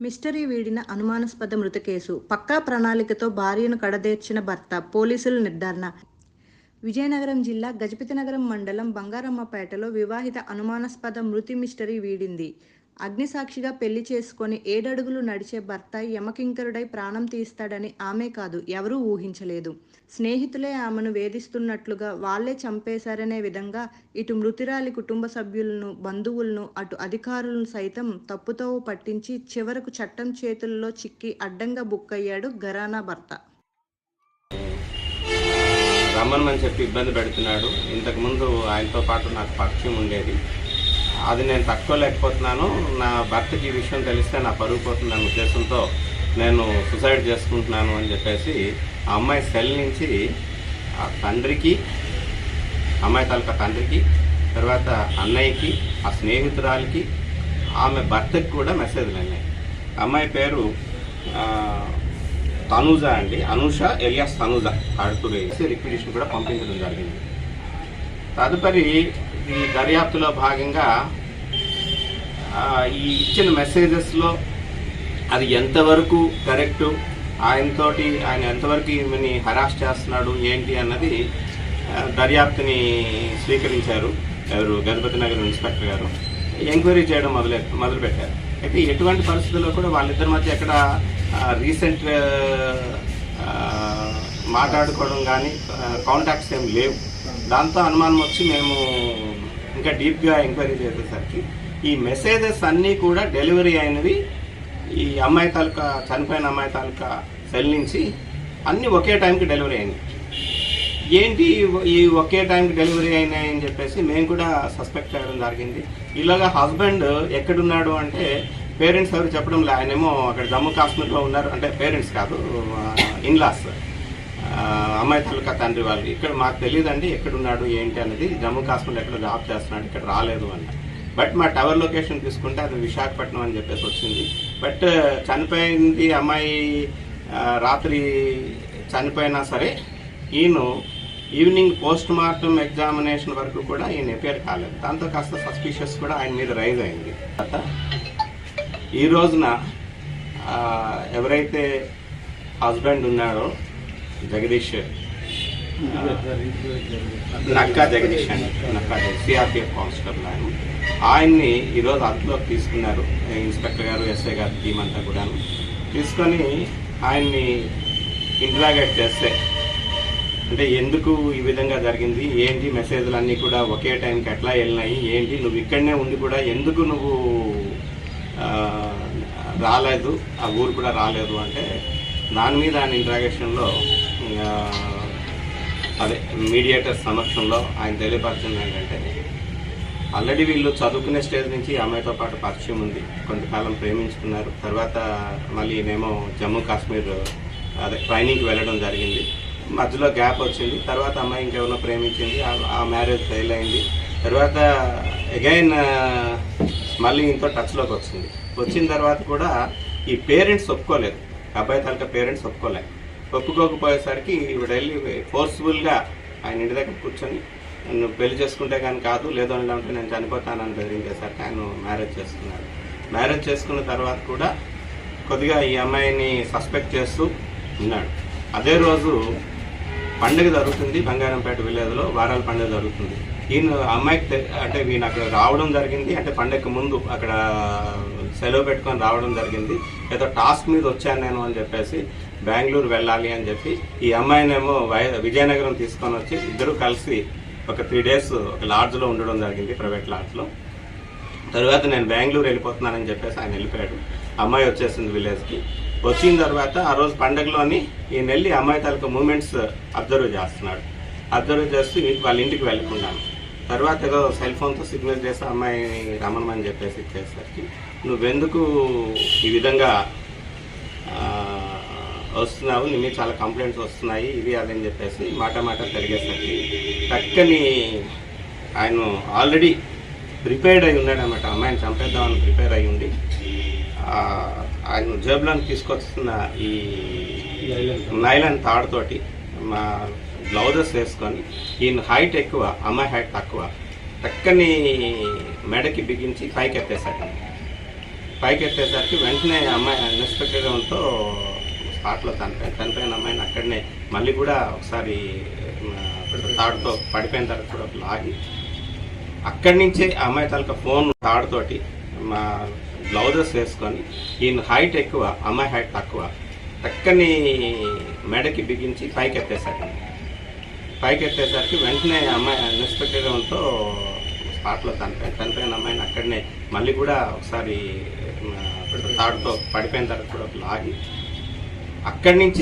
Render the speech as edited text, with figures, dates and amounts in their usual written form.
Mystery వీడిన అనుమానాస్పద మృత కేసు. పక్కా ప్రణాళికతో భార్యను కడదేర్చిన భర్త. పోలీసుల నిర్ధారణ. విజయనగరం జిల్లా గజపతినగరం మండలం బంగారమ్మపేటలో వివాహిత అనుమానాస్పద మృతి మిస్టరీ వీడింది. అగ్నిసాక్షిగా పెళ్లి చేసుకొని 7 అడుగులు నడిచే భర్త యమకింకరుడై ప్రాణం తీస్తాడని ఆమె కాదు, ఎవరూ ఊహించలేదు. స్నేహితులే ఆమెను వేధిస్తున్నట్లుగా, వాళ్లే చంపేశారనే విధంగా ఇటు మృతురాలి కుటుంబ సభ్యులను, బంధువులను, అటు అధికారులను సైతం తప్పుదోవ పట్టించి చివరకు చట్టం చేతుల్లో చిక్కి అడ్డంగా బుక్కయ్యాడు ఘరానా భర్త. రమ్మని చెప్పి ఇబ్బంది పెడుతున్నాడు. ఇంతకుముందు ఆయనతో పాటు నాకు పరిచయం ఉండేది. అది నేను తట్టుకోలేకపోతున్నాను. నా భర్తకి ఈ విషయం తెలిస్తే నా పరుగు పోతుందన్న ఉద్దేశంతో నేను సూసైడ్ చేసుకుంటున్నాను అని చెప్పేసి ఆ అమ్మాయి సెల్ నుంచి ఆ తండ్రికి, అమ్మాయి తాలూకా తండ్రికి, తర్వాత అన్నయ్యకి, ఆ స్నేహితురాలికి, ఆమె భర్తకి కూడా మెసేజ్లు అన్నాయి. అమ్మాయి పేరు తనూజ అండి, అనూష ఎలియాస్ తనూజ. ఆడుతూ వేసి రిక్విజిషన్ కూడా పంపించడం జరిగింది. తదుపరి ఈ దర్యాప్తులో భాగంగా ఈ ఇచ్చిన మెసేజెస్లో అది ఎంతవరకు కరెక్టు, ఆయన ఎంతవరకు ఈమెని హరాస్ చేస్తున్నాడు ఏంటి అన్నది దర్యాప్తుని స్వీకరించారు ఎవరు, గజపతి నగర్ ఇన్స్పెక్టర్ గారు. ఎంక్వైరీ చేయడం మొదలుపెట్టారు. అయితే ఎటువంటి పరిస్థితుల్లో కూడా వాళ్ళిద్దరి మధ్య ఎక్కడ రీసెంట్ మాట్లాడుకోవడం కానీ కాంటాక్ట్స్ ఏం లేవు. దాంతో అనుమానం వచ్చి మేము ఇంకా డీప్గా ఎంక్వైరీ చేసేసరికి ఈ మెసేజెస్ అన్నీ కూడా డెలివరీ అయినవి ఈ అమ్మాయి తాలూకా, చనిపోయిన అమ్మాయి తాలూకా సెల్ నుంచి అన్నీ ఒకే టైంకి డెలివరీ అయింది. ఏంటి ఈ ఒకే టైంకి డెలివరీ అయినాయని చెప్పేసి మేము కూడా సస్పెక్ట్ చేయడం జరిగింది. ఇలాగా హస్బెండ్ ఎక్కడున్నాడు అంటే పేరెంట్స్ ఎవరు చెప్పడం లే. ఆయనేమో అక్కడ జమ్మూ కాశ్మీర్లో ఉన్నారు. అంటే పేరెంట్స్ కాదు, ఇన్లాస్, అమ్మాయి తాలూకా తండ్రి వాళ్ళు. ఇక్కడ మాకు తెలియదండి ఎక్కడున్నాడు ఏంటి అనేది. జమ్మూ కాశ్మీర్లో ఎక్కడ జాబ్ చేస్తున్నాడు, ఇక్కడ రాలేదు అన్న. బట్ మా టవర్ లొకేషన్ తీసుకుంటే అది విశాఖపట్నం అని చెప్పేసి వచ్చింది. బట్ చనిపోయింది అమ్మాయి రాత్రి చనిపోయినా సరే ఈయన ఈవినింగ్ పోస్ట్ మార్టం ఎగ్జామినేషన్ వరకు కూడా ఈయన అపేర్ కాలేదు. దాంతో కాస్త సస్పిషియస్ కూడా ఆయన మీద రైజ్ అయింది. ఈ రోజున ఎవరైతే హస్బెండ్ ఉన్నాడో జగదీష్, నక్కా జగదీష్ అండి, నక్కా సిఆర్పిఎఫ్ కానిస్టేబుల్, ఆయన్ని ఈరోజు అదుపులోకి తీసుకున్నారు ఇన్స్పెక్టర్ గారు, ఎస్ఐ గారు, టీం అంతా కూడా తీసుకొని ఆయన్ని ఇంటరాగేట్ చేస్తే, అంటే ఎందుకు ఈ విధంగా జరిగింది ఏంటి, మెసేజ్లు అన్నీ కూడా ఒకే టైంకి ఎట్లా వెళ్ళినాయి ఏంటి, నువ్వు ఇక్కడనే ఉండి కూడా ఎందుకు నువ్వు రాలేదు, ఆ ఊరు కూడా రాలేదు అంటే దాని మీద ఆయన ఇంటరాగేషన్లో అదే మీడియేటర్ సమక్షంలో ఆయన తెలియపరిచింది ఏంటంటే, ఆల్రెడీ వీళ్ళు చదువుకునే స్టేజ్ నుంచి అమ్మాయితో పాటు పరిచయం ఉంది, కొంతకాలం ప్రేమించుకున్నారు. తర్వాత మళ్ళీ నేమో జమ్మూ కాశ్మీర్ అదే ట్రైనింగ్కి వెళ్ళడం జరిగింది. మధ్యలో గ్యాప్ వచ్చింది. తర్వాత అమ్మాయి ఇంకెవరినో ప్రేమించింది, ఆ మ్యారేజ్ ఫెయిల్ అయింది. తర్వాత అగైన్ మళ్ళీ ఇంకో టచ్లోకి వచ్చింది. వచ్చిన తర్వాత కూడా ఈ పేరెంట్స్ ఒప్పుకోలేదు, అబ్బాయి తాలూకా పేరెంట్స్ ఒప్పుకోకపోయేసరికి ఇవిడ వెళ్ళి ఫోర్స్ఫుల్గా ఆయన ఇంటి దగ్గర కూర్చొని నువ్వు పెళ్లి చేసుకుంటే కానీ కాదు, లేదు అంటే నేను చనిపోతానని బెదిరించేసరికి ఆయన మ్యారేజ్ చేసుకున్నాడు. మ్యారేజ్ చేసుకున్న తర్వాత కూడా కొద్దిగా ఈ అమ్మాయిని సస్పెక్ట్ చేస్తూ ఉన్నాడు. అదే రోజు పండుగ జరుగుతుంది, బంగారంపేట విలేజ్లో వారాల పండుగ జరుగుతుంది. ఈయన అమ్మాయికి అంటే ఈయన అక్కడ రావడం జరిగింది. అంటే పండుగకి ముందు అక్కడ సెలవు పెట్టుకొని రావడం జరిగింది. ఏదో టాస్క్ మీద వచ్చాను నేను అని చెప్పేసి బెంగళూరు వెళ్ళాలి అని చెప్పి ఈ అమ్మాయినేమో విజయనగరం తీసుకొని వచ్చి ఇద్దరు కలిసి ఒక 3 days ఒక లాడ్జ్లో ఉండడం జరిగింది, ప్రైవేట్ లాడ్జ్లో. తర్వాత నేను బెంగళూరు వెళ్ళిపోతున్నానని చెప్పేసి ఆయన వెళ్ళిపోయాడు. అమ్మాయి వచ్చేసింది విలేజ్కి. వచ్చిన తర్వాత ఆ రోజు పండుగలోని ఈయన వెళ్ళి అమ్మాయి తాలూకా మూమెంట్స్ అబ్జర్వ్ చేస్తున్నాడు. అబ్జర్వ్ చేస్తూ వాళ్ళ ఇంటికి వెళ్ళకున్నాను. తర్వాత ఏదో సెల్ ఫోన్తో సిగ్నల్ చేసి అమ్మాయిని రమ్మని చెప్పేసి ఇచ్చేసరికి నువ్వెందుకు ఈ విధంగా వస్తున్నావు, నీ మీద చాలా కంప్లైంట్స్ వస్తున్నాయి ఇవి అదని చెప్పేసి మాట తిరిగేసరికి చక్కని ఆయన ఆల్రెడీ ప్రిపేర్డ్ అయి ఉన్నాడు అన్నమాట. అమ్మాయిని చంపేద్దామని ప్రిపేర్ అయి ఉండి ఆయన జేబులను తీసుకొస్తున్న ఈ నైలాన్ తాడుతోటి మా బ్లౌజెస్ వేసుకొని, ఈయన హైట్ ఎక్కువ, అమ్మాయి హైట్ తక్కువ, చక్కని మెడకి బిగించి పైకి ఎత్తేసాడు. పైకి ఎత్తేసరికి వెంటనే అమ్మాయి అన్ఎక్స్పెక్టెడ్గా ఉంటూ స్పాట్లో చనిపోయిన అమ్మాయిని అక్కడనే మళ్ళీ కూడా ఒకసారి తాడుతో పడిపోయిన తర్వాత కూడా లాగి అక్కడి నుంచే ఆ అమ్మాయి తాలూకా ఫోన్ తాడుతోటి మా బ్లౌజెస్ వేసుకొని ఈయన హైట్ ఎక్కువ, అమ్మాయి హైట్ తక్కువ, చక్కని మెడకి బిగించి పైకి ఎత్తేసరికి వెంటనే అమ్మాయి అన్ఎక్స్పెక్టెడ్గా ఉంటూ స్పాట్లో చనిపోయిన అమ్మాయిని అక్కడనే మళ్ళీ కూడా ఒకసారి తాడుతో పడిపోయిన తర్వాత కూడా లాగి అక్కడి నుంచి